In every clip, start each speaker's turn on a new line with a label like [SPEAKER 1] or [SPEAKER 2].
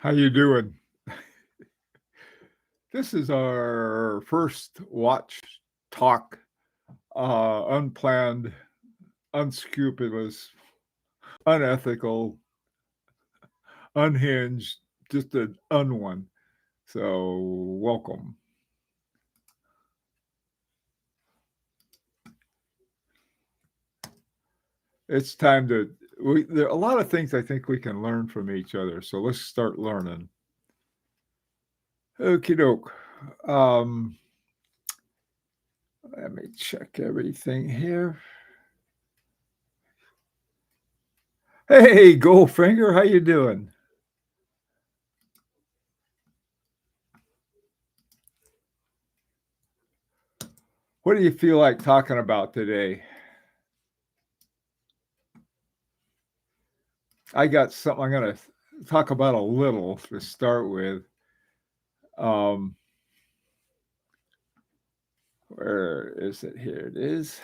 [SPEAKER 1] How you doing? This is our first watch talk, unplanned, unscrupulous, unethical, unhinged, just an one. So welcome. It's time to there are a lot of things I think we can learn from each other. So let's start learning. Okie doke. Um, Let me check everything here. Hey, Goldfinger, how you doing? What do you feel like talking about today? I got something I'm going to talk about a little to start with. Um, where is it? Here it is.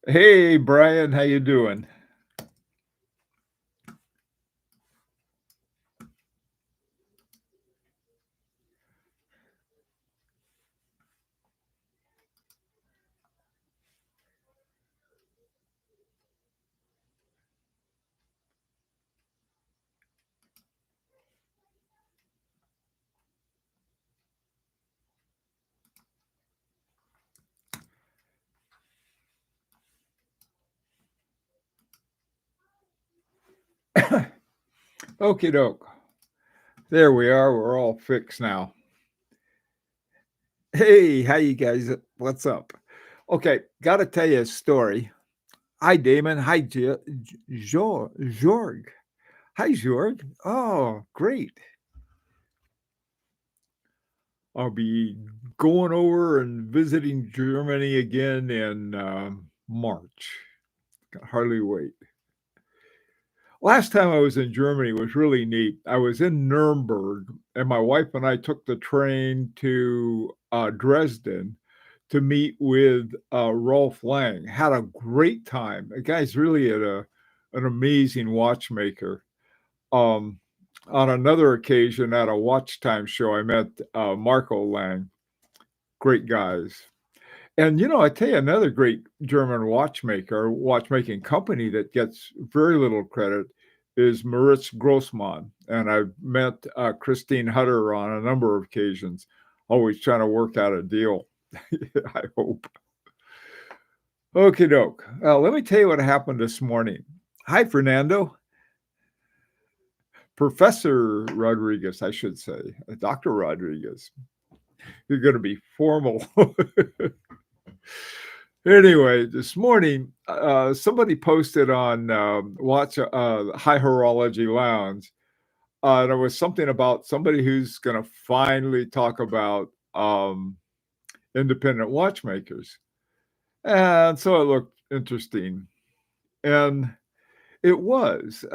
[SPEAKER 1] Hey, Brian, how you doing? Okie doke. There we are. We're all fixed now. Hey, how you guys? What's up? Okay, got to tell you a story. Hi, Damon. Hi, Jorg. Hi, Jorg. Oh, great. I'll be going over and visiting Germany again in March. Can hardly wait. Last time I was in Germany was really neat. I was in Nuremberg, and my wife and I took the train to Dresden to meet with Rolf Lang. Had a great time. The guy's really an amazing watchmaker. Um, on another occasion at a watch time show, I met Marco Lang. Great guys. And I tell you another great German watchmaking company that gets very little credit is Moritz Grossmann. And I've met Christine Hutter on a number of occasions, always trying to work out a deal. I hope. Okie doke. Let me tell you what happened this morning. Hi, Fernando. Professor Rodriguez, I should say, Dr. Rodriguez. You're going to be formal. Anyway, this morning, somebody posted on High Horology Lounge, and it was something about somebody who's going to finally talk about independent watchmakers. And so it looked interesting. And it was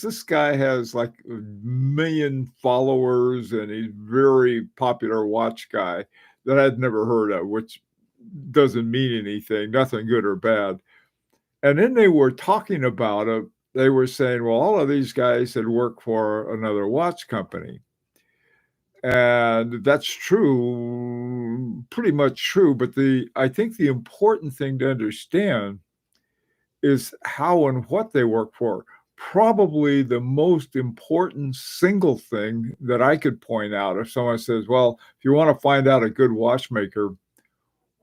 [SPEAKER 1] this guy has like 1 million followers, and he's very popular watch guy that I'd never heard of, which doesn't mean anything, nothing good or bad. And then they were talking about it. They were saying, well, all of these guys had worked for another watch company. And that's true, pretty much true. But I think the important thing to understand is how and what they work for. Probably the most important single thing that I could point out if someone says, well, if you want to find out a good watchmaker,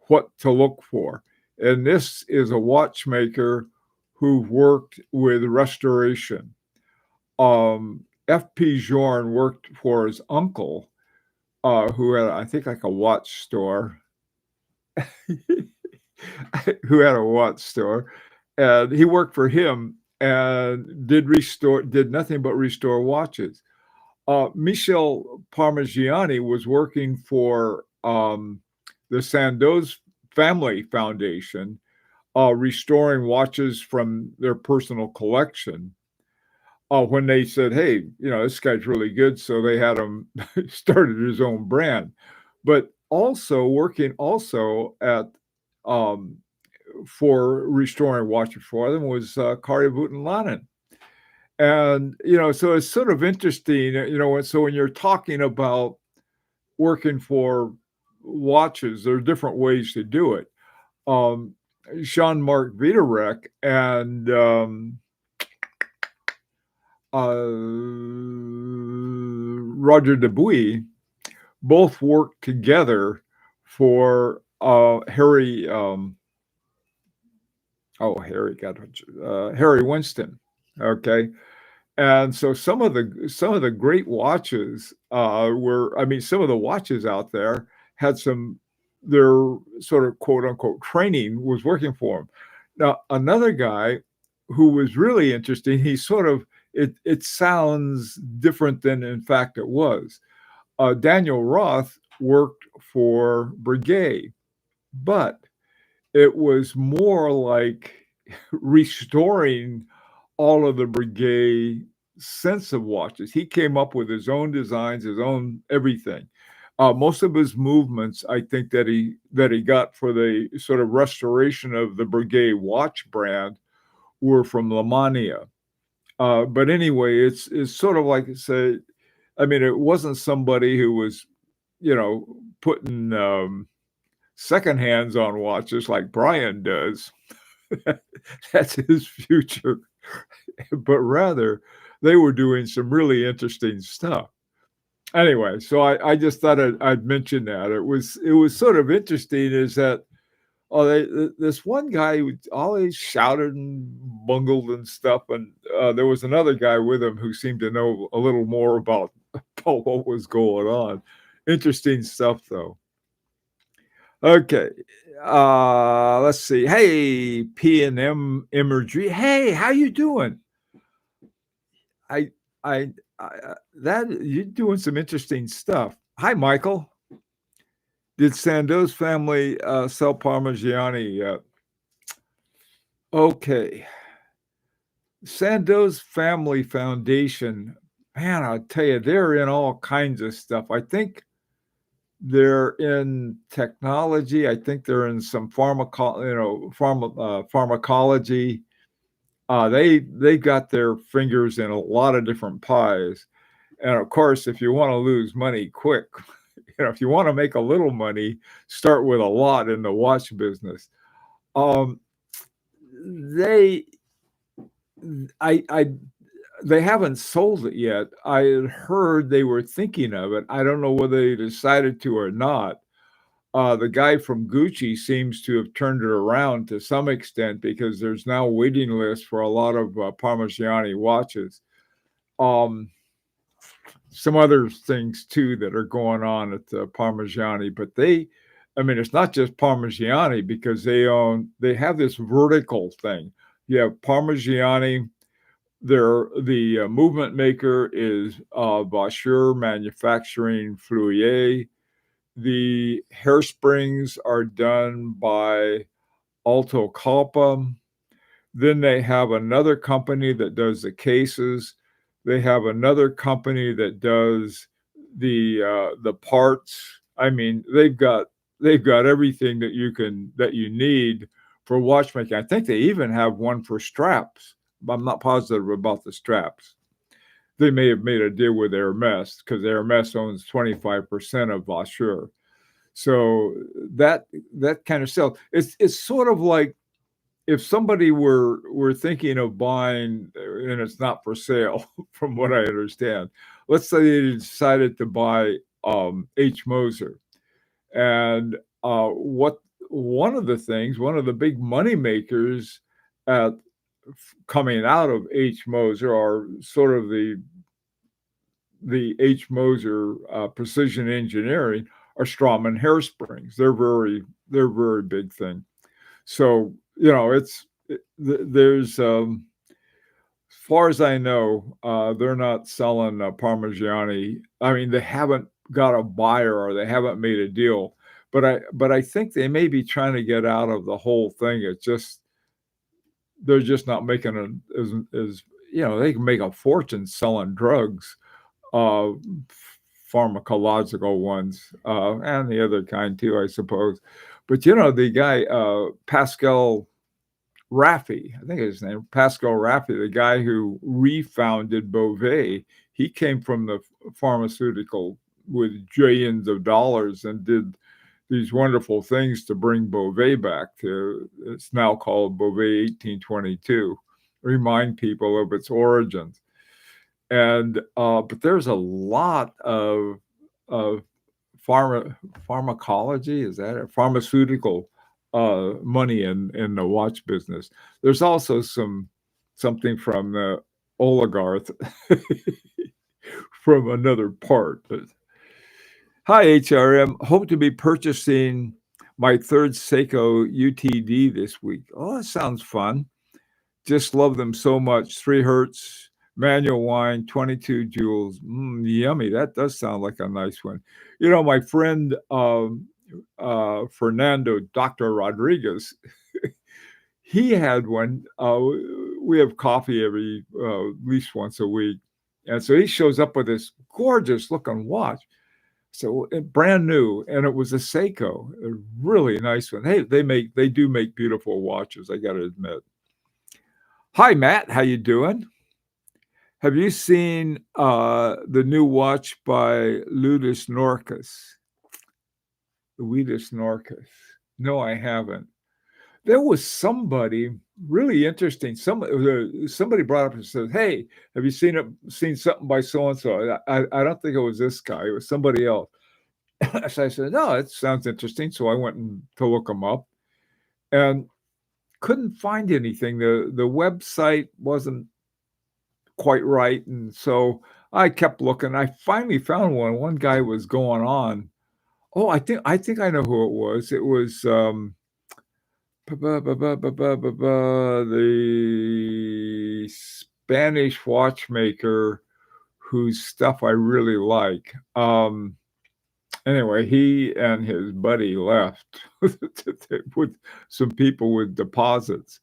[SPEAKER 1] what to look for. And this is a watchmaker who worked with restoration. F.P. Jorn worked for his uncle, who had, I think, like a watch store, who had a watch store. And he worked for him and did nothing but restore watches. Michel Parmigiani was working for the Sandoz Family Foundation, restoring watches from their personal collection. When they said, hey, this guy's really good, so they had him started his own brand. But also working at for restoring watches for them was Kari Voutilainen. And, so it's sort of interesting, so when you're talking about working for watches, there are different ways to do it. Jean-Marc Wiederreck and Roger Dubuis both worked together for Harry Winston. Okay. And so some of the great watches some of the watches out there had their sort of quote unquote training was working for them. Now, another guy who was really interesting, he sort of, it sounds different than in fact it was. Daniel Roth worked for Breguet, but it was more like restoring all of the Breguet sense of watches. He came up with his own designs, his own everything. Most of his movements, I think that he got for the sort of restoration of the Breguet watch brand were from Lemania. But anyway, it's sort of like say, it wasn't somebody who was, putting second hands on watches like Brian does. That's his future. But rather, they were doing some really interesting stuff. Anyway, so I just thought I'd mention that. It was sort of interesting is that this one guy who always shouted and bungled and stuff, and there was another guy with him who seemed to know a little more about what was going on. Interesting stuff, though. Okay, let's see. Hey, P&M Imagery. Hey, how you doing? I, I, that you're doing some interesting stuff. Hi, Michael. Did Sandoz family sell Parmigiani yet? Okay. Sandoz Family Foundation, man, I'll tell you, they're in all kinds of stuff. I think they're in technology. I think they're in some pharmacology. They got their fingers in a lot of different pies. And of course, if you want to lose money quick, if you want to make a little money, start with a lot in the watch business. They haven't sold it yet. I had heard they were thinking of it. I don't know whether they decided to or not. The guy from Gucci seems to have turned it around to some extent because there's now a waiting list for a lot of Parmigiani watches. Some other things too that are going on at Parmigiani, but it's not just Parmigiani because they have this vertical thing. You have Parmigiani. The movement maker is Vaucher Manufacturing Fluier. The hairsprings are done by Alto Calpa. Then they have another company that does the cases. They have another company that does the parts. They've got everything that you need for watchmaking. I think they even have one for straps. I'm not positive about the straps. They may have made a deal with Hermes because Hermes owns 25% of Vaucher. So that kind of sells. It's sort of like if somebody were thinking of buying, and it's not for sale, from what I understand. Let's say they decided to buy H. Moser, and one of the big money makers at coming out of H. Moser are sort of the H. Moser precision engineering are Straumann hairsprings. They're very big thing. So there's as far as I know, they're not selling Parmigiani. They haven't got a buyer or they haven't made a deal. But I think they may be trying to get out of the whole thing. It's just they're just not making as they can make a fortune selling drugs, pharmacological ones, and the other kind too, I suppose. But the guy Pascal Raffi, I think his name, Pascal Raffi, the guy who refounded Beauvais. He came from the pharmaceutical with trillions of dollars and did these wonderful things to bring Beauvais back to, it's now called Beauvais 1822, remind people of its origins. And but there's a lot of pharmacology, is that it? Pharmaceutical money in the watch business. There's also something from the oligarch from another part. Hi, HRM. Hope to be purchasing my third Seiko UTD this week. Oh, that sounds fun. Just love them so much. 3 hertz, manual wind, 22 joules. Yummy. That does sound like a nice one. You know, my friend Fernando, Dr. Rodriguez, he had one. We have coffee every at least once a week. And so he shows up with this gorgeous looking watch. So brand new, and it was a Seiko, a really nice one. Hey, they do make beautiful watches, I got to admit. Hi, Matt. How you doing? Have you seen the new watch by Ludus Norcus? Ludus Norcus. No, I haven't. There was somebody really interesting. Somebody brought up and said, "Hey, have you seen something by so and so?" I don't think it was this guy. It was somebody else. So I said, "No, it sounds interesting." So I went to look them up, and couldn't find anything. The website wasn't quite right, and so I kept looking. I finally found one. One guy was going on. Oh, I think I know who it was. It was the Spanish watchmaker whose stuff I really like. Anyway, he and his buddy left with some people with deposits.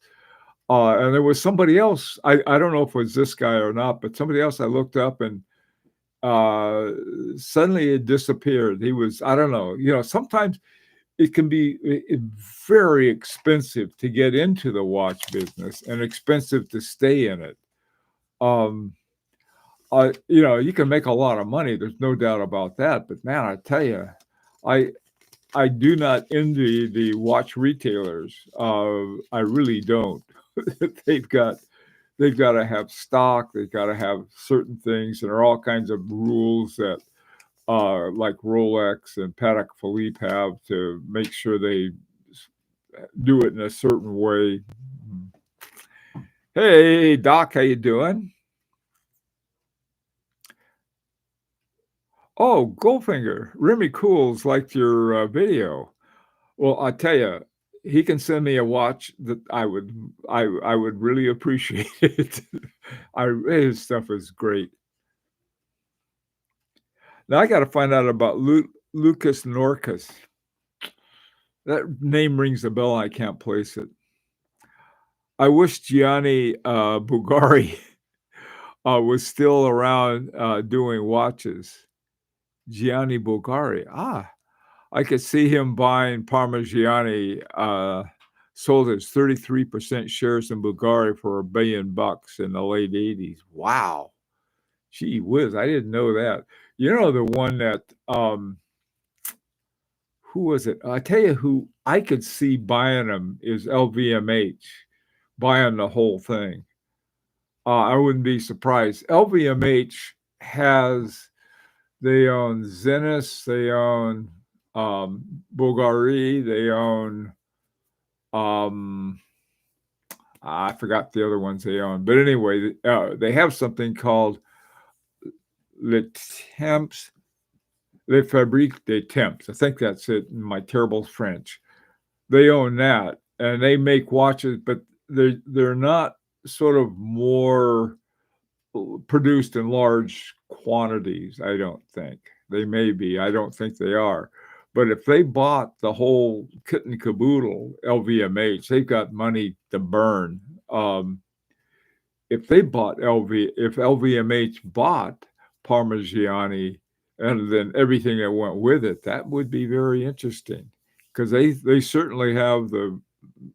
[SPEAKER 1] And there was somebody else. I don't know if it was this guy or not, but somebody else I looked up, and suddenly it disappeared. He was, I don't know, sometimes it can be very expensive to get into the watch business and expensive to stay in it. You can make a lot of money. There's no doubt about that. But man, I tell you, I do not envy the watch retailers. I really don't. They've got to have stock. They've got to have certain things, and there are all kinds of rules that like Rolex and Patek Philippe have to make sure they do it in a certain way. Hey, Doc, how you doing? Oh, Goldfinger, Remy Cools liked your video. Well, I tell you, he can send me a watch that I would really appreciate it. His stuff is great. Now I got to find out about Lucas Norcus. That name rings a bell. I can't place it. I wish Gianni Bugari was still around doing watches. Gianni Bugari. I could see him buying Parmigiani. Sold his 33% shares in Bulgari for $1 billion in the late 80s. Wow. Gee whiz, I didn't know that. You know, the one that, who was it? I tell you who I could see buying them is LVMH, buying the whole thing. I wouldn't be surprised. LVMH they own Zenith, they own Bulgari, they own I forgot the other ones they own. But anyway, they have something called Le Temps, Le Fabrique des Temps. I think that's it in my terrible French. They own that, and they make watches, but they're not sort of more produced in large quantities, I don't think. They may be. I don't think they are. But if they bought the whole kit and caboodle, LVMH, they've got money to burn. If LVMH bought Parmigiani and then everything that went with it, that would be very interesting, because they certainly have the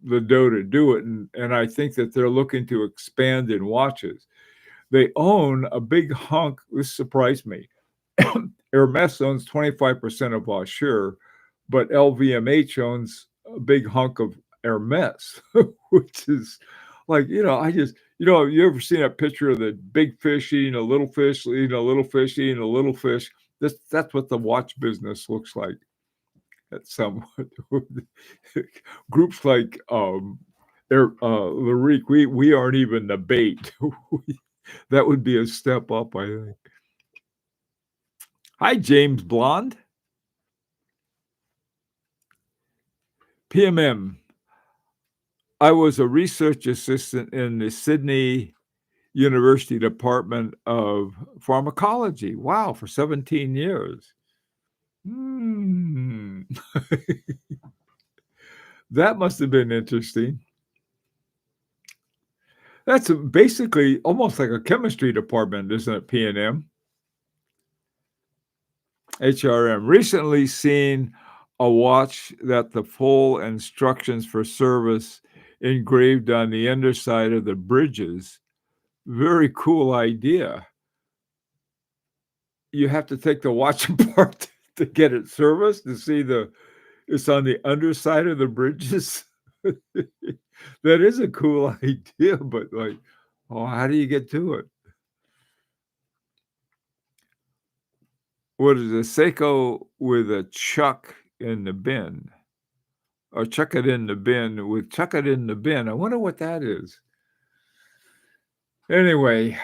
[SPEAKER 1] the dough to do it, and I think that they're looking to expand in watches. They own a big hunk. This surprised me. Hermes owns 25% of Vaucher, but LVMH owns a big hunk of Hermes, which is like, you ever seen a picture of the big fish eating a little fish, eating a little fish, eating a little fish? That's what the watch business looks like at some groups like Larique. We aren't even the bait. That would be a step up, I think. Hi, James Blonde. PMM. I was a research assistant in the Sydney University Department of Pharmacology. Wow, for 17 years. Hmm. That must have been interesting. That's basically almost like a chemistry department, isn't it, P&M? HRM. Recently seen a watch that the full instructions for service engraved on the underside of the bridges. Very cool idea. You have to take the watch apart to get it serviced, to see it's on the underside of the bridges. That is a cool idea, but like, oh, how do you get to it? What is a Seiko with a chuck in the bin? Or chuck it in the bin with chuck it in the bin. I wonder what that is. Anyway,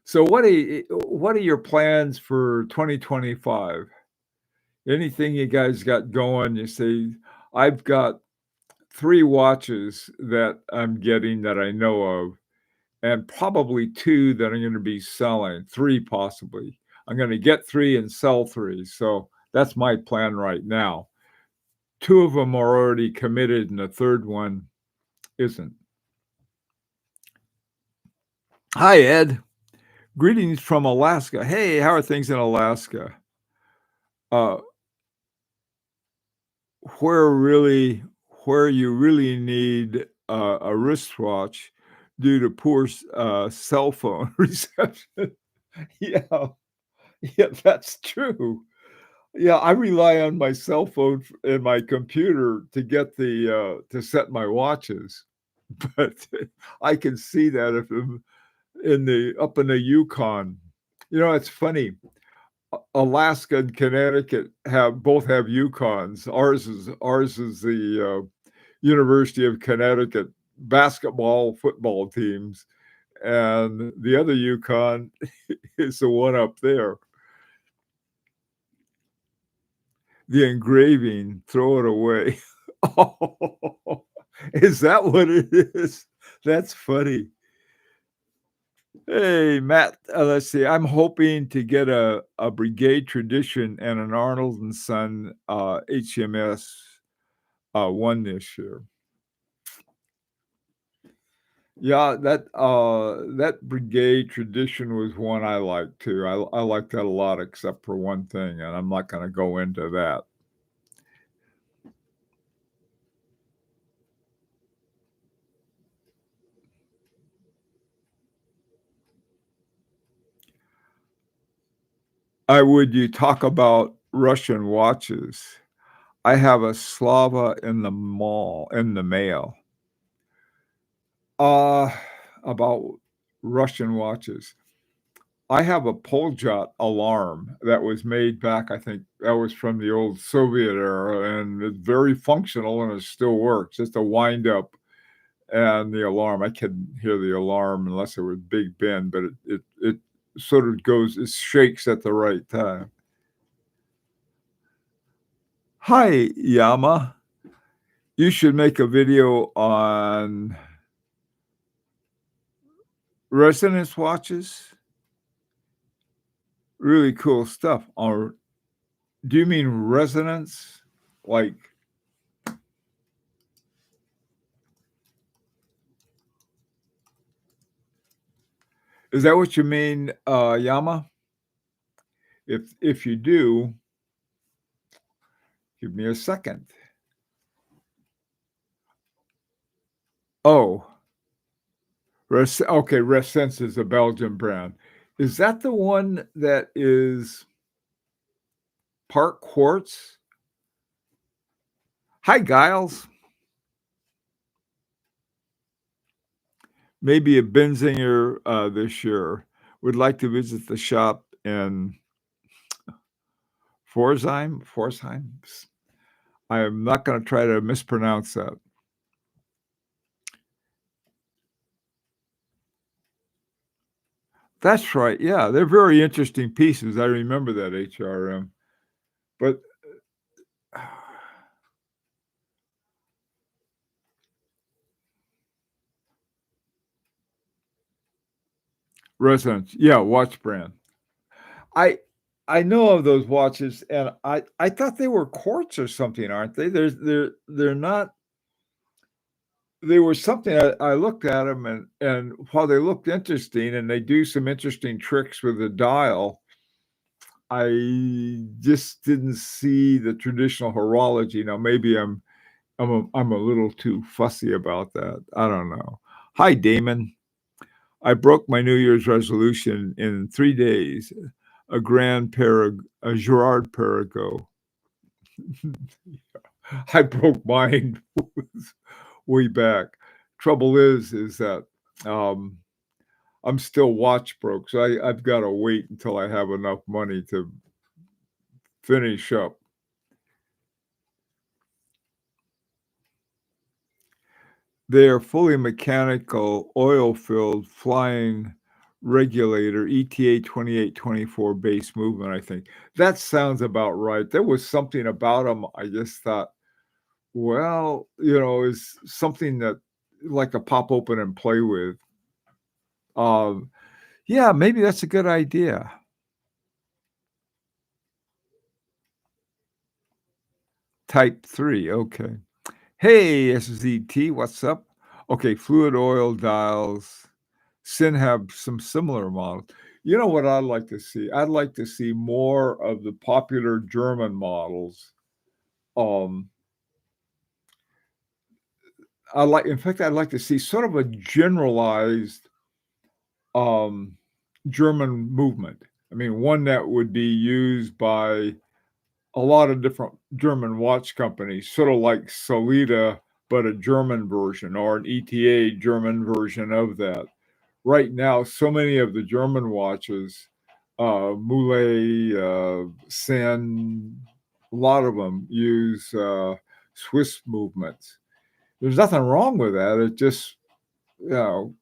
[SPEAKER 1] so what are your plans for 2025? Anything you guys got going? You say, I've got 3 watches that I'm getting that I know of, and probably 2 that I'm gonna be selling, 3 possibly. I'm gonna get 3 and sell 3, so that's my plan right now. 2 of them are already committed, and the 3rd one isn't. Hi, Ed. Greetings from Alaska. Hey, how are things in Alaska? Uh, where where you really need a wristwatch due to poor cell phone reception. Yeah, yeah, that's true. Yeah, I rely on my cell phone and my computer to get to set my watches, but I can see that if I'm up in the Yukon. It's funny. Alaska and Connecticut both have Yukons. Ours is the University of Connecticut basketball, football teams, and the other Yukon is the one up there. The engraving, throw it away. Oh, is that what it is? That's funny. Hey, Matt, let's see. I'm hoping to get a Brigade Tradition and an Arnold and Son HMS one this year. Yeah, that Brigade Tradition was one I liked too. I liked that a lot, except for one thing, and I'm not going to go into that. Would you talk about Russian watches? I have a Slava in the mail. Uh, about Russian watches. I have a Poljot alarm that was made back, I think that was from the old Soviet era, and it's very functional and it still works. Just a wind up and the alarm. I couldn't hear the alarm unless it was Big Ben, but it sort of it shakes at the right time. Hi, Yama. You should make a video on resonance watches. Really cool stuff. Or do you mean resonance? Like, is that what you mean, Yama? If you do, give me a second. Oh, okay, Ressense is a Belgian brand. Is that the one that is part quartz? Hi, Giles. Maybe a Benzinger, this year. Would like to visit the shop in Pforzheim? I am not gonna try to mispronounce that. That's right, yeah, they're very interesting pieces, I remember that HRM, but Resonance, yeah, watch brand. I I know of those watches, and I thought they were quartz or something, aren't they? They're not. They were something. I looked at them, and while they looked interesting, and they do some interesting tricks with the dial, I just didn't see the traditional horology. Now, maybe I'm a little too fussy about that. I don't know. Hi, Damon. I broke my New Year's resolution in 3 days. A Girard-Perregaux. I broke mine way back. Trouble is that, um, I'm still watch broke, so I've gotta wait until I have enough money to finish up. They are fully mechanical, oil-filled flying regulator, ETA 2824 base movement, I think. That sounds about right. There was something about them. I just thought, well, is something that like to pop open and play with. Um, yeah, maybe that's a good idea. Type 3, okay. Hey, SZT, what's up? Okay, fluid oil dials. Sin have some similar models. You know what I'd like to see? I'd like to see more of the popular German models. Um, in fact, I'd like to see sort of a generalized um, German movement. I mean, one that would be used by a lot of different German watch companies, sort of like Solita, but a German version or an ETA German version of that. Right now, so many of the German watches, Moulet, Sen, a lot of them use Swiss movements. There's nothing wrong with that. It just, you know,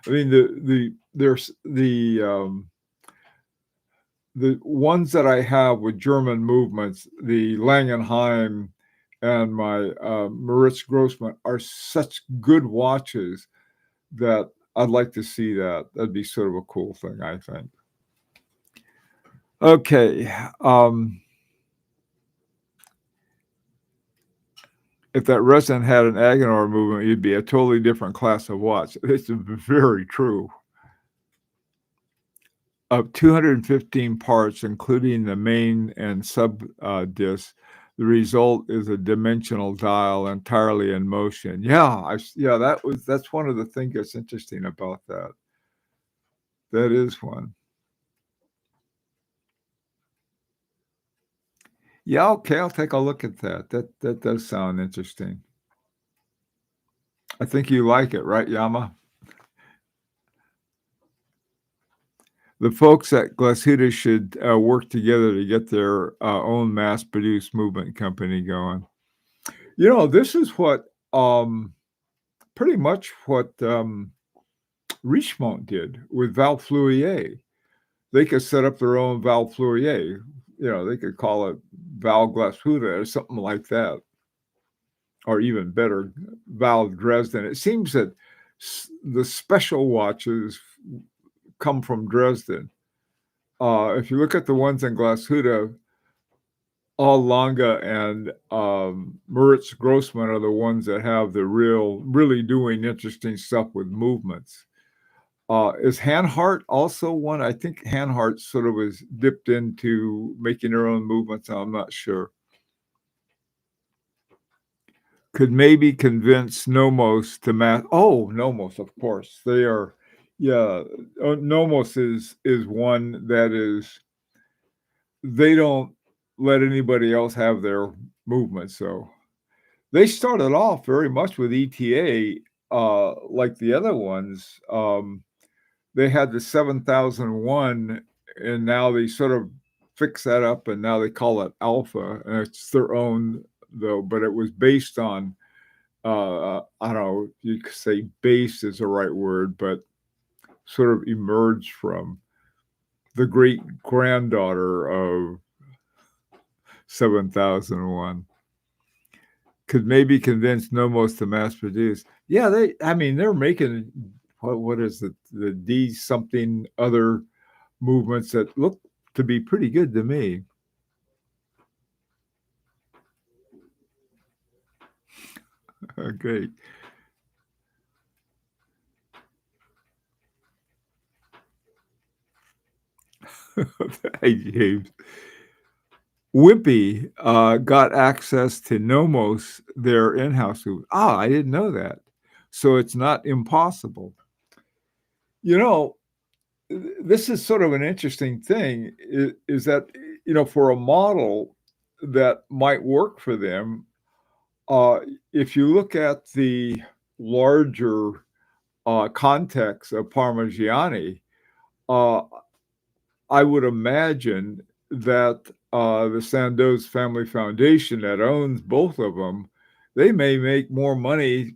[SPEAKER 1] I mean, there's the ones that I have with German movements, the Langenheim and my Moritz Grossman are such good watches that I'd like to see that. That'd be sort of a cool thing, I think. Okay. If that Resonant had an Agenor movement, you'd be a totally different class of watch. It's very true. Of 215 parts, including the main and sub disc, the result is a dimensional dial entirely in motion. Yeah, that's one of the things that's interesting about that. That is one. Yeah, okay, I'll take a look at that. That does sound interesting. I think you like it, right, Yama? The folks at Glashütte should work together to get their own mass-produced movement company going. This is what pretty much what Richemont did with Val Fleurier. They could set up their own Val Fleurier. They could call it Val Glashütte or something like that, or even better, Val Dresden. It seems that the special watches come from Dresden. If you look at the ones in Glashütte, all Lange and Moritz Grossman are the ones that have the really doing interesting stuff with movements. Is Hanhart also one? I think Hanhart sort of was dipped into making their own movements. I'm not sure. Could maybe convince Nomos to Nomos, of course. They are yeah, Nomos is one that is they don't let anybody else have their movement, so they started off very much with ETA, like the other ones. They had the 7001, and now they sort of fix that up, and now they call it Alpha, and it's their own, though, but it was based on, I don't know, you could say base is the right word, but sort of emerged from the great granddaughter of 7001. Could maybe convince Nomos to mass produce. Yeah, I mean, they're making, what is it, the D something other movements that look to be pretty good to me. Great. Hey, James. Wimpy got access to Nomos, their in-house movement. I didn't know that. So it's not impossible. You know, this is sort of an interesting thing is that, for a model that might work for them, uh, if you look at the larger context of Parmigiani, uh, I would imagine that the Sandoz Family Foundation that owns both of them, they may make more money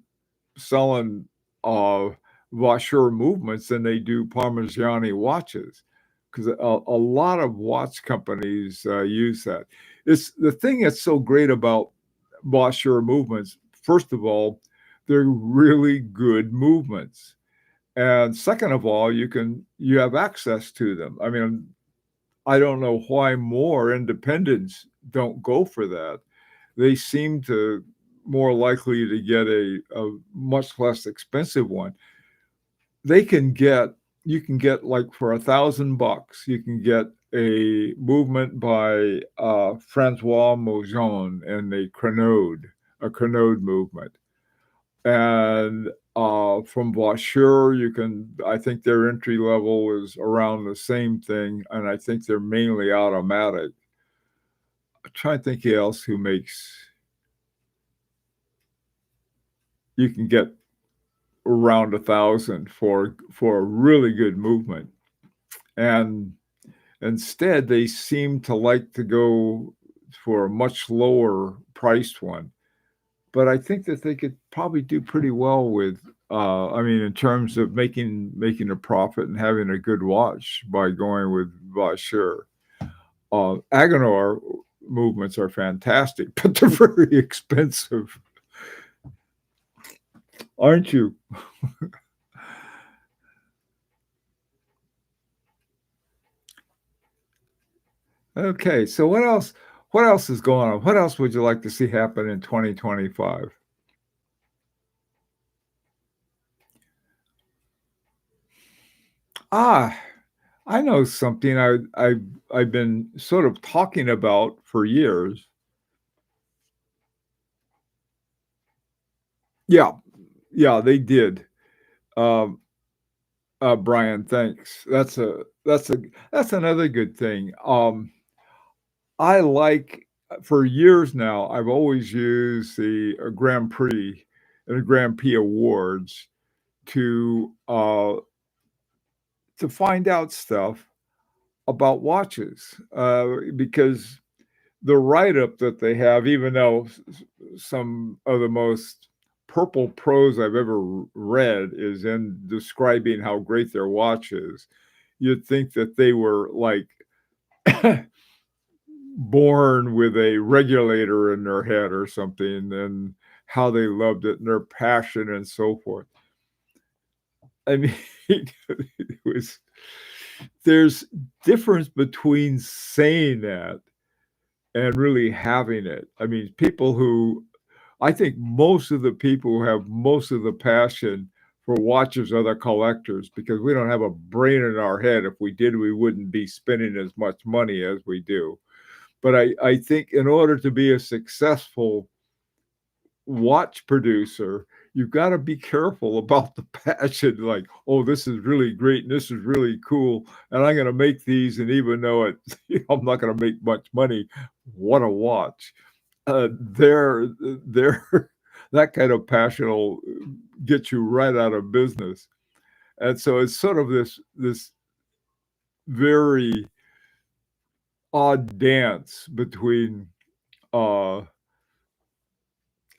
[SPEAKER 1] selling Vaucher movements than they do Parmigiani watches, because a lot of watch companies use that. It's the thing that's so great about Vaucher movements. First of all, they're really good movements, and second of all, you have access to them. I mean, I don't know why more independents don't go for that. They seem to more likely to get a much less expensive one. They can get you can get like for $1,000, you can get a movement by Francois Mojon and a Crenode movement. And from Vaucher, I think their entry level is around the same thing, and I think they're mainly automatic. I'm trying to think who else who makes, you can get around 1,000 for a really good movement. And instead, they seem to like to go for a much lower priced one. But I think that they could probably do pretty well with, I mean, in terms of making a profit and having a good watch by going with Vaucher. Agenor movements are fantastic, but they're very expensive, aren't you? Okay, so what else? What else is going on? What else would you like to see happen in 2025? Ah, I know something I've been sort of talking about for years. Yeah, yeah, they did. Um, Brian, thanks. That's another good thing. I like for years now, I've always used the Grand Prix and the Grand Prix awards to find out stuff about watches because the write-up that they have, even though some of the most purple prose I've ever read is in describing how great their watch is, you'd think that they were like born with a regulator in their head or something, and how they loved it and their passion and so forth. I mean, it was there's difference between saying that and really having it. I mean, I think most of the people who have most of the passion for watches are the collectors, because we don't have a brain in our head. If we did, we wouldn't be spending as much money as we do. But I think in order to be a successful watch producer, you've gotta be careful about the passion, like, "Oh, this is really great, and this is really cool, and I'm gonna make these, and even though it I'm not gonna make much money, what a watch." They're that kind of passion will get you right out of business, and so it's sort of this very odd dance between, uh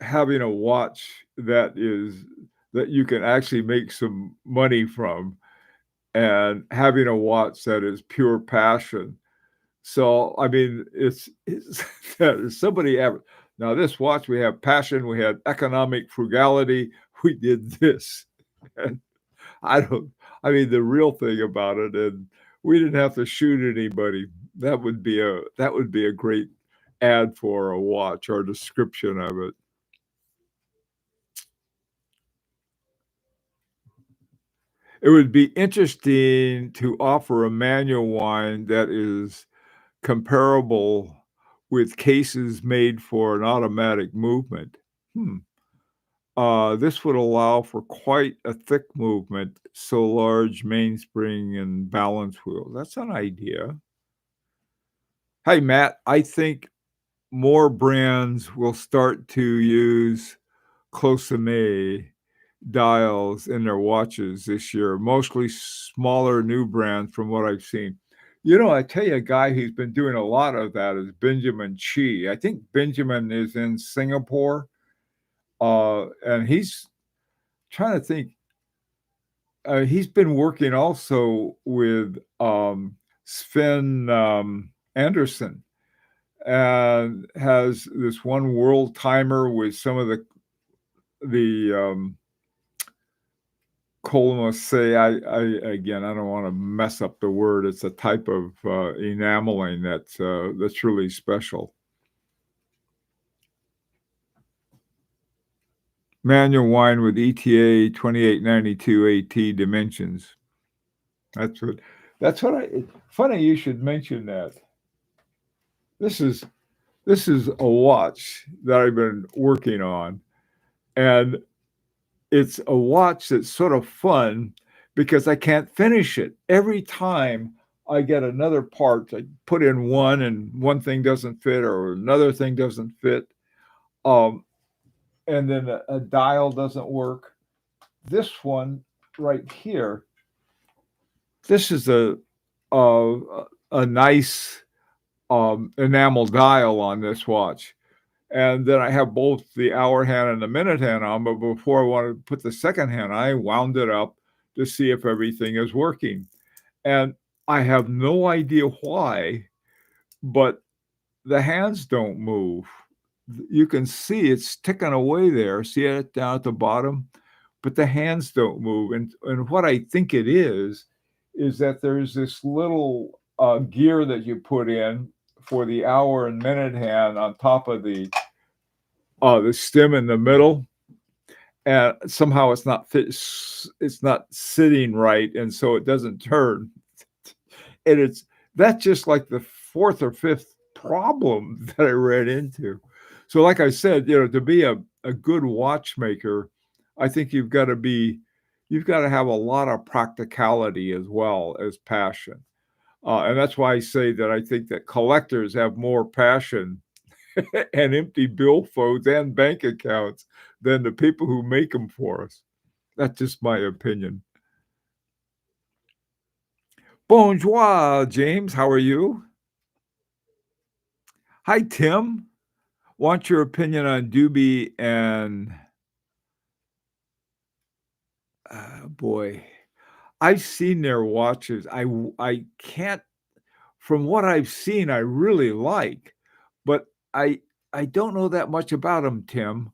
[SPEAKER 1] having a watch that you can actually make some money from and having a watch that is pure passion. So, I mean, it's somebody ever now this watch, we have passion, we had economic frugality, we did this. And I don't I mean, the real thing about it, and we didn't have to shoot anybody. That would be a great ad for a watch or description of it. It would be interesting to offer a manual wine that is comparable with cases made for an automatic movement. Hmm. This would allow for quite a thick movement, so large mainspring and balance wheels. That's an idea. Hey, Matt, I think more brands will start to use Closame dials in their watches this year, mostly smaller new brands from what I've seen. I tell you a guy who's been doing a lot of that is Benjamin Chi. I think Benjamin is in Singapore, and he's trying to think. He's been working also with Sven Anderson and has this one world timer with some of the Colossae, again, I don't wanna mess up the word. It's a type of, enameling that's really special. Manual wine with ETA 2892 AT dimensions. That's what that's what I funny you should mention that. This is this is a watch that I've been working on, and it's a watch that's sort of fun because I can't finish it. Every time I get another part, I put in one and one thing doesn't fit or another thing doesn't fit. Um, and then a dial doesn't work. This one right here, this is a, a nice enamel dial on this watch. And then I have both the hour hand and the minute hand on, but before I wanted to put the second hand, I wound it up to see if everything is working. And I have no idea why, but the hands don't move. You can see it's ticking away there. See it down at the bottom? But the hands don't move. And what I think it is that there's this little gear that you put in for the hour and minute hand on top of the stem in the middle, and somehow it's not sitting right, and so it doesn't turn. And that's just like the fourth or fifth problem that I ran into. So, like I said, to be a good watchmaker, I think you've got to have a lot of practicality as well as passion. And that's why I say that I think that collectors have more passion and empty billfolds and bank accounts than the people who make them for us. That's just my opinion. Bonjour, James. How are you? Hi, Tim. Want your opinion on Doobie and boy, I've seen their watches. I can't from what I've seen, I really like, but I I don't know that much about them, Tim.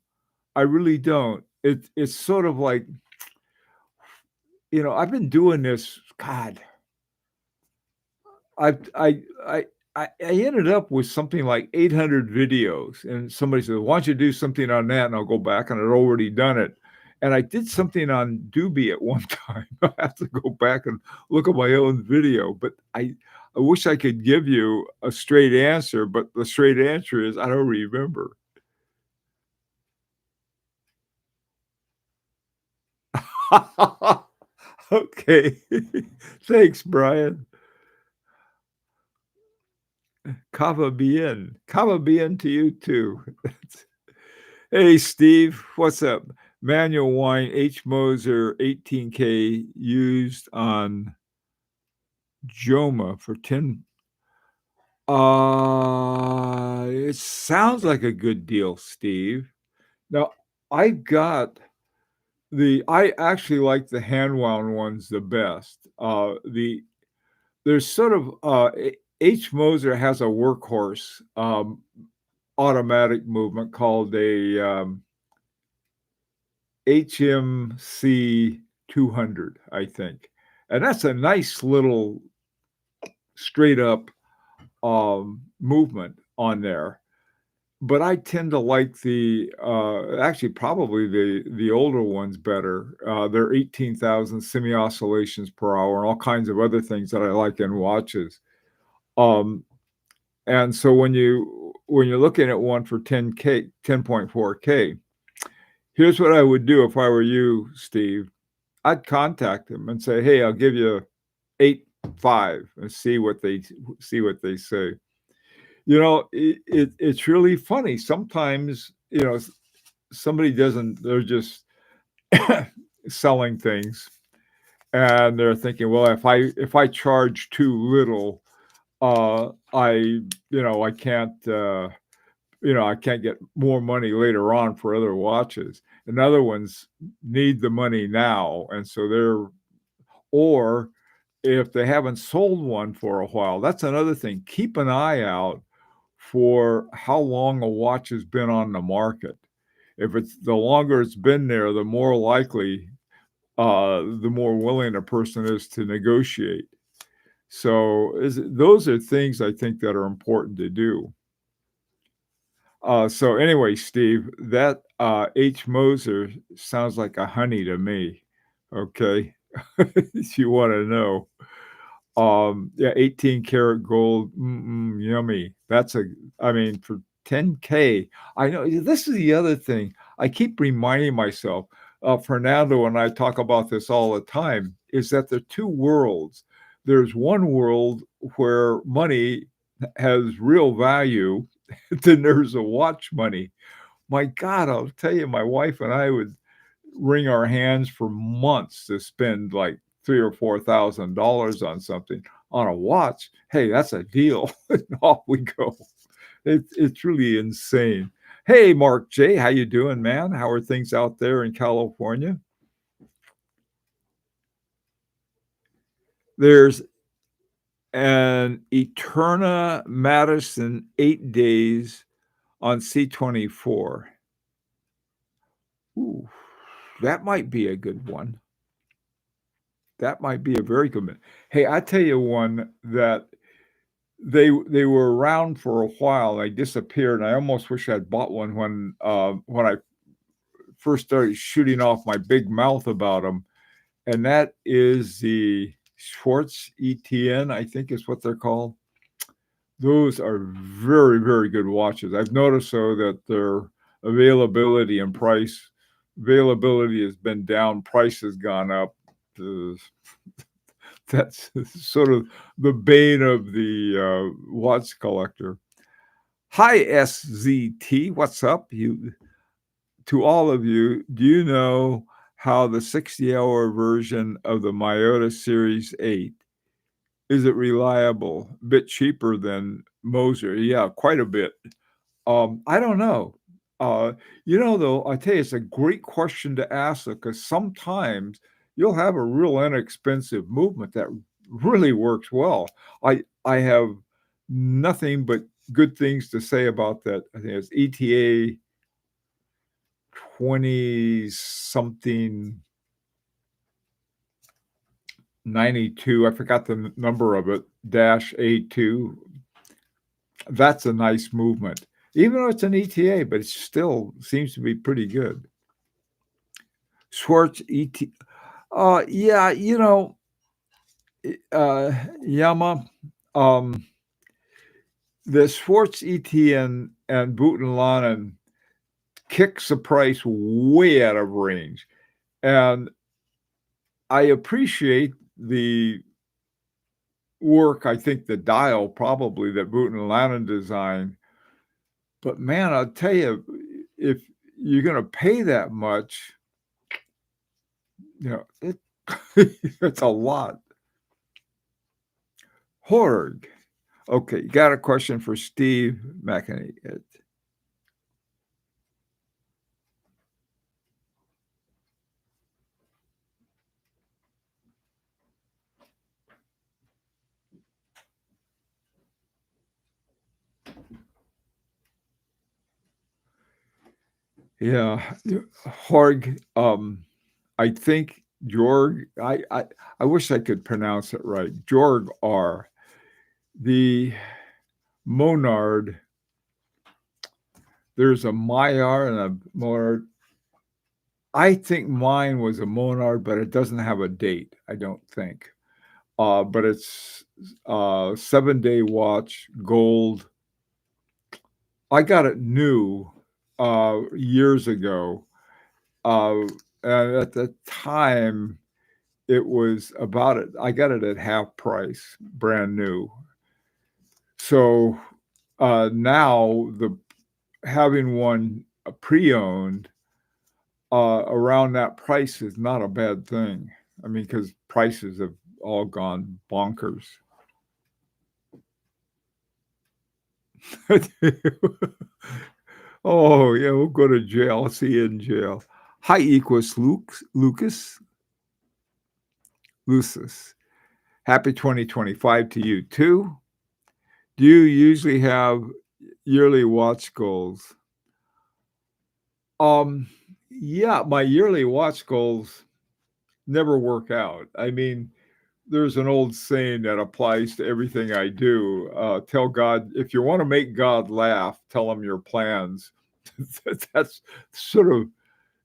[SPEAKER 1] I really don't. It's sort of like, I've been doing this, God, I I I I ended up with something like 800 videos, and somebody said, "Why don't you do something on that?" And I'll go back, and I'd already done it. And I did something on Doobie at one time. I have to go back and look at my own video, but I wish I could give you a straight answer, but the straight answer is I don't remember. Okay. Thanks, Brian. Cava bien. Cava bien to you too. Hey, Steve, what's up? Manual wine, H. Moser, 18K, used on Joma for 10. It sounds like a good deal, Steve. Now, I got I actually like the hand wound ones the best. There's sort of H. Moser has a workhorse automatic movement called a HMC 200, I think, and that's a nice little straight up movement on there. But I tend to like actually probably the older ones better. They're 18,000 semi-oscillations per hour and all kinds of other things that I like in watches. Um, and so when you're looking at one for 10K, 10.4K, here's what I would do if I were you, Steve. I'd contact them and say, "Hey, I'll give you 8.5 and see what they say." It's really funny. Sometimes, somebody doesn't, they're just selling things and they're thinking, well, if I charge too little, I can't, I can't get more money later on for other watches. And other ones need the money now. And so or if they haven't sold one for a while, that's another thing. Keep an eye out for how long a watch has been on the market. If it's the longer it's been there, the more likely, the more willing a person is to negotiate. So those are things I think that are important to do. So anyway, Steve, that H. Moser sounds like a honey to me. Okay, if you want to know. Yeah, 18 karat gold, yummy. I mean, for 10K, I know this is the other thing. I keep reminding myself, Fernando and I talk about this all the time, is that there are two worlds. There's one world where money has real value, then there's a watch money. My God, I'll tell you, my wife and I would wring our hands for months to spend like $3,000 or $4,000 on something. On a watch, hey, that's a deal. Off we go. It's really insane. Hey, Mark J, how you doing, man? How are things out there in California? There's an Eterna Madison 8 days on C24. Ooh, that might be a good one. That might be a very good one. Hey, I tell you one that they were around for a while. They disappeared. And I almost wish I'd bought one when I first started shooting off my big mouth about them. And that is the Schwartz ETN, I think is what they're called. Those are very, very good watches. I've noticed though that their availability and price availability has been down, price has gone up. That's sort of the bane of the watch collector. Hi, SZT. What's up? To all of you, do you know how the 60-hour version of the Miyota Series 8 is it reliable? A bit cheaper than Moser. Yeah, quite a bit. I don't know. Though, I tell you, it's a great question to ask because sometimes you'll have a real inexpensive movement that really works well. I have nothing but good things to say about that. I think it's ETA 20 something 92. I forgot the number of it. Dash A2. That's a nice movement. Even though it's an ETA, but it still seems to be pretty good. Schwartz ET. Yeah, Yama, um, the Schwartz ET and Boot and Lannon kicks the price way out of range. And I appreciate the work, I think the dial probably that Boot and Lannon designed, but man, I'll tell you, if you're gonna pay that much, it it's a lot. Horg. Okay, got a question for Steve McEnany. Yeah, Horg, I think Jorg, I wish I could pronounce it right. Jorg R. The Monard, there's a Maillard and a Monard. I think mine was a Monard, but it doesn't have a date, I don't think. But it's 7-day watch, gold. I got it new years ago. And at the time, it was about it. I got it at half price, brand new. So now having one pre-owned around that price is not a bad thing. I mean, because prices have all gone bonkers. Oh yeah, we'll go to jail. I'll see you in jail. Hi, Equus Lucas. Lucis. Happy 2025 to you too. Do you usually have yearly watch goals? Yeah, my yearly watch goals never work out. I mean, there's an old saying that applies to everything I do. Tell God, if you want to make God laugh, tell him your plans. That's sort of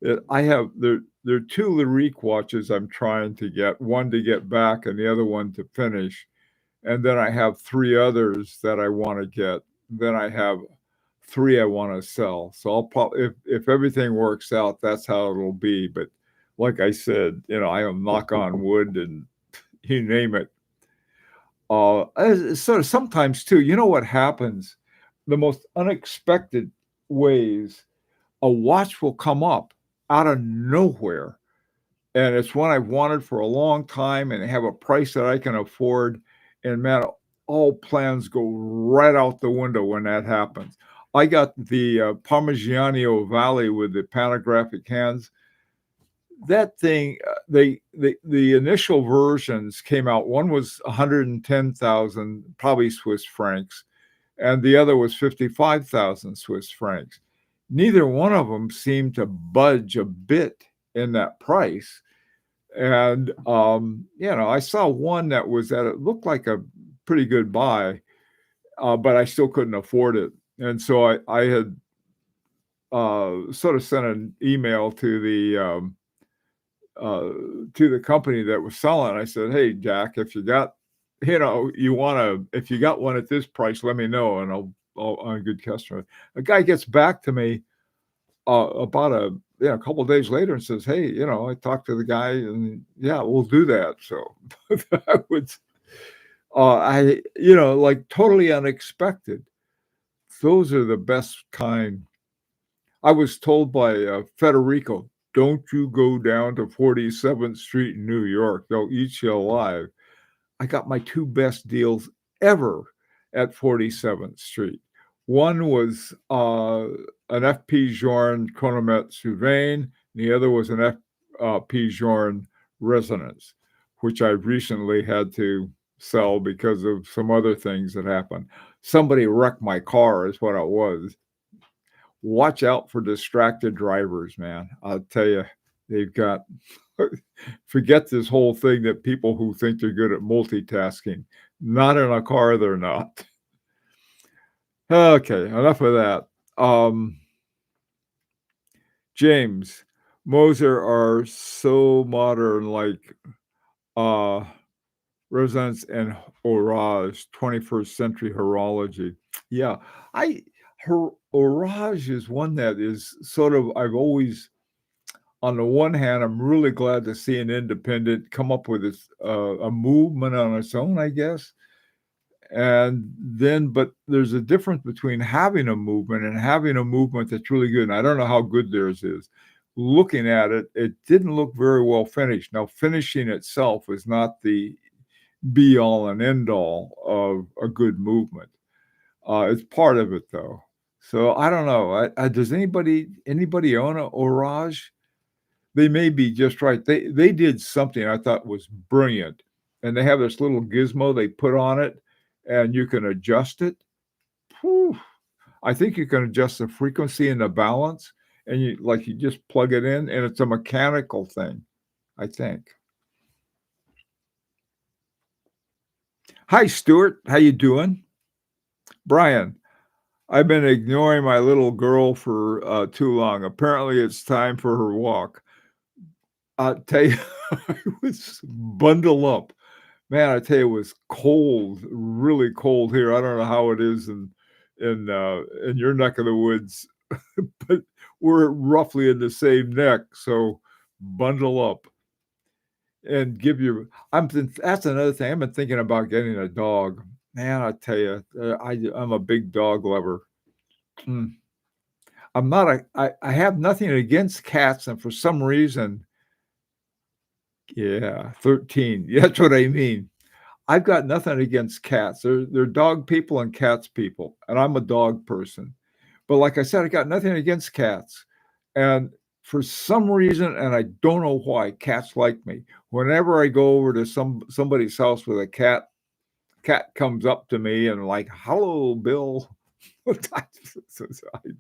[SPEAKER 1] it. There are two Lyrique watches I'm trying to get, one to get back and the other one to finish. And then I have 3 others that I want to get. Then I have 3 I want to sell. So I'll probably, if everything works out, that's how it'll be. But like I said, I am knock on wood and you name it. So sometimes too, you know what happens? The most unexpected ways, a watch will come up out of nowhere. And it's one I've wanted for a long time and have a price that I can afford. And man, all plans go right out the window when that happens. I got the Parmigiani Ovale with the panographic hands. That thing, the initial versions came out. One was 110,000, probably Swiss francs, and the other was 55,000 Swiss francs. Neither one of them seemed to budge a bit in that price. And I saw one that was at it looked like a pretty good buy, but I still couldn't afford it. And so I had sort of sent an email to the company that was selling. I said, "Hey, Jack, if you got, if you got one at this price, let me know, and I'm a good customer." A guy gets back to me about a couple of days later and says, "Hey, I talked to the guy, and yeah, we'll do that." So that was, like totally unexpected. Those are the best kind. I was told by Federico, don't you go down to 47th Street in New York. They'll eat you alive. I got my 2 best deals ever at 47th Street. One was an FP Journe Chronomet Souvain. The other was an FP Journe Resonance, which I recently had to sell because of some other things that happened. Somebody wrecked my car is what it was. Watch out for distracted drivers, man. I'll tell you, they've got, forget this whole thing that people who think they're good at multitasking. Not in a car, they're not. Okay, enough of that. James, Moser are so modern, like Resonance and Orage, 21st century horology. Yeah, Orage is one that is sort of, I've always on the one hand, I'm really glad to see an independent come up with a movement on its own, I guess. And then, but there's a difference between having a movement and having a movement that's really good. And I don't know how good theirs is. Looking at it, it didn't look very well finished. Now, finishing itself is not the be all and end all of a good movement. It's part of it, though. So I don't know. Does anybody own a Orage? They may be just right. They did something I thought was brilliant, and they have this little gizmo they put on it, and you can adjust it. Whew. I think you can adjust the frequency and the balance, and you just plug it in, and it's a mechanical thing, I think. Hi, Stuart. How you doing? Brian, I've been ignoring my little girl for too long. Apparently, it's time for her walk. I'll tell you, I was bundle up. Man, I tell you, it was cold, really cold here. I don't know how it is in your neck of the woods, but we're roughly in the same neck. So bundle up and give your. That's another thing. I've been thinking about getting a dog. Man, I tell you, I'm a big dog lover. Mm. I'm not a. I have nothing against cats, and for some reason, yeah, 13. Yeah, that's what I mean. I've got nothing against cats. They're dog people and cats people, and I'm a dog person. But like I said, I got nothing against cats. And for some reason, and I don't know why, cats like me. Whenever I go over to somebody's house with a cat comes up to me and like, "Hello, Bill." I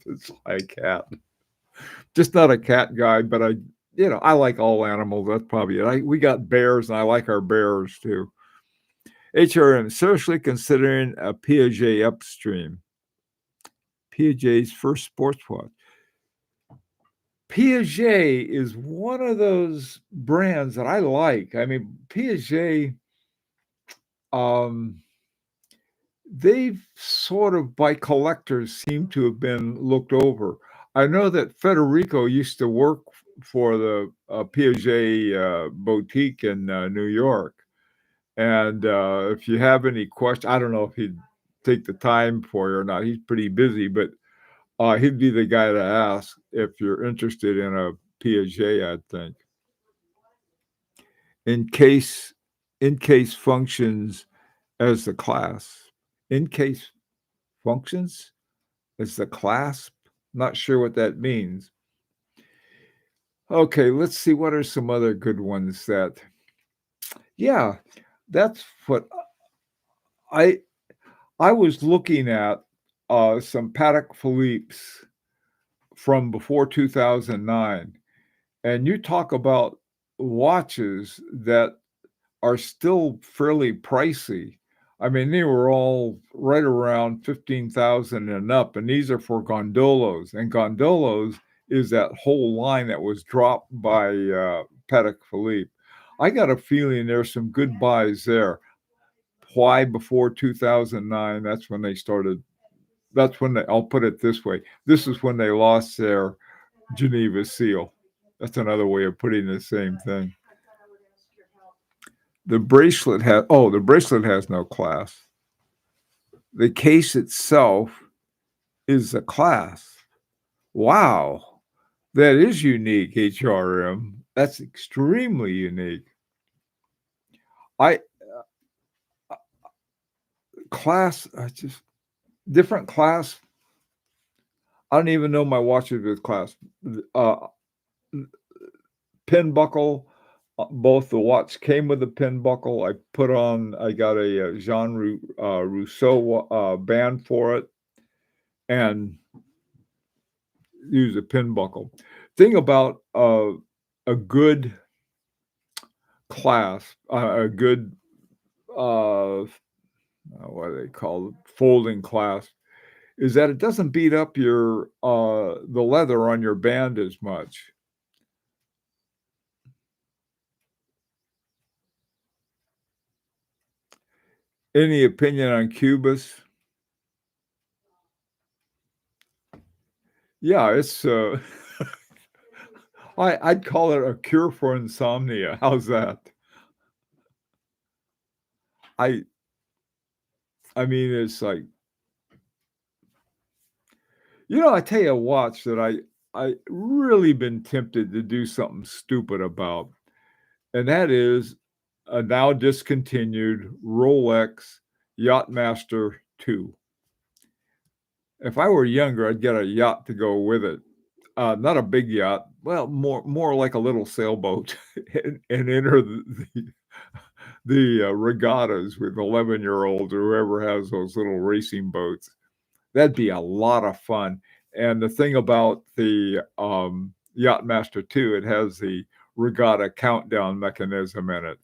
[SPEAKER 1] just like cat. Just not a cat guy, but I like all animals. That's probably it. We got bears, and I like our bears too. HRM, seriously considering a Piaget upstream. Piaget's first sports watch. Piaget is one of those brands that I like. I mean, Piaget, um, they've sort of, by collectors, seem to have been looked over. I know that Federico used to work for the Piaget boutique in New York. And if you have any questions, I don't know if he'd take the time for you or not. He's pretty busy, but he'd be the guy to ask if you're interested in a Piaget, I think. In case functions as the class. In case functions as the clasp. Not sure what that means. Okay, let's see what are some other good ones that. Yeah, that's what I I was looking at some Patek Philippe's from before 2009, and you talk about watches that are still fairly pricey. I mean, they were all right around 15,000 and up, and these are for gondolas. And gondolas is that whole line that was dropped by Patek Philippe. I got a feeling there's some good buys there. Why before 2009? That's when they started. That's when I'll put it this way. This is when they lost their Geneva seal. That's another way of putting the same thing. The bracelet has no clasp. The case itself is a clasp. Wow. That is unique, HRM. That's extremely unique. I class just different class. I don't even know my watches with clasp. Uh, Pin buckle. Both the watch came with a pin buckle. I got a Jean Rousseau band for it, and use a pin buckle. Thing about a good clasp, a good what do they call it, folding clasp, is that it doesn't beat up your the leather on your band as much. Any opinion on Cubis? Yeah, it's I'd call it a cure for insomnia. How's that? I I mean, it's like, I tell you a watch that I really been tempted to do something stupid about, and that is a now discontinued Rolex Yachtmaster 2. If I were younger, I'd get a yacht to go with it. Not a big yacht, well, more like a little sailboat and enter the regattas with 11-year-olds or whoever has those little racing boats. That'd be a lot of fun. And the thing about the, Yachtmaster 2, it has the regatta countdown mechanism in it.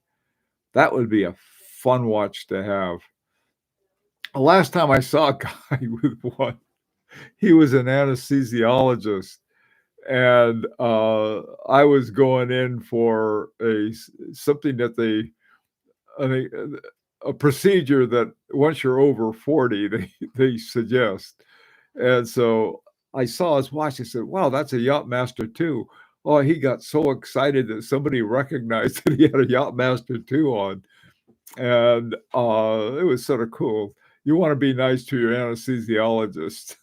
[SPEAKER 1] That would be a fun watch to have. The last time I saw a guy with one, he was an anesthesiologist, and, I was going in for something that a a procedure that once you're over 40, they suggest. And so I saw his watch. I said, "Wow, that's a Yachtmaster 2." Oh, he got so excited that somebody recognized that he had a Yachtmaster 2 on, and, it was sorta cool. You wanna be nice to your anesthesiologist.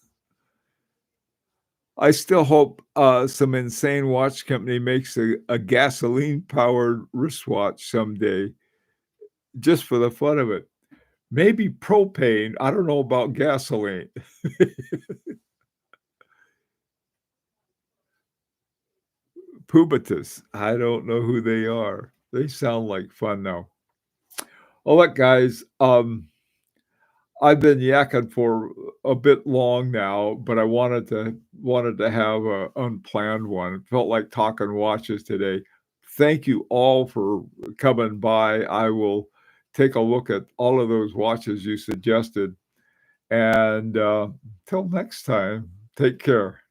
[SPEAKER 1] I still hope, some insane watch company makes a gasoline-powered wristwatch someday just for the fun of it. Maybe propane, I don't know about gasoline. Pubitus, I don't know who they are. They sound like fun, though. Well, look, guys, I've been yakking for a bit long now, but I wanted to have a unplanned one. It felt like talking watches today. Thank you all for coming by. I will take a look at all of those watches you suggested, and, till next time, take care.